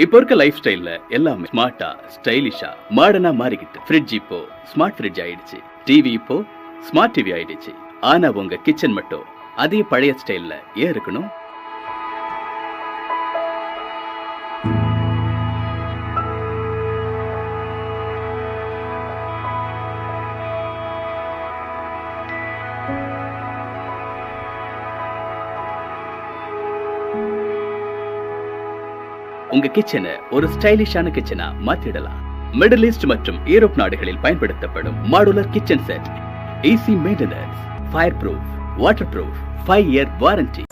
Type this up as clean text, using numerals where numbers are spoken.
இப்போ இருக்க லைஃப் ஸ்டைல்ல எல்லாமே ஸ்மார்ட்டா ஸ்டைலிஷா மாடர்னா மாறிக்கிட்டு. ஃப்ரிட்ஜ் இப்போ ஸ்மார்ட் ஃப்ரிட்ஜ் ஆயிடுச்சு, டிவி இப்போ ஸ்மார்ட் டிவி ஆயிடுச்சு. ஆனா உங்க கிச்சன் மட்டும் அதே பழைய ஸ்டைல்ல ஏன் இருக்கணும்? உங்க கிச்சனை ஒரு ஸ்டைலிஷான கிச்சனா மாத்திடலாம். மிடில் ஈஸ்ட் மற்றும் யூரோப் நாடுகளில் பயன்படுத்தப்படும் modular kitchen set. Easy maintenance, fire proof, water proof, 5 year warranty.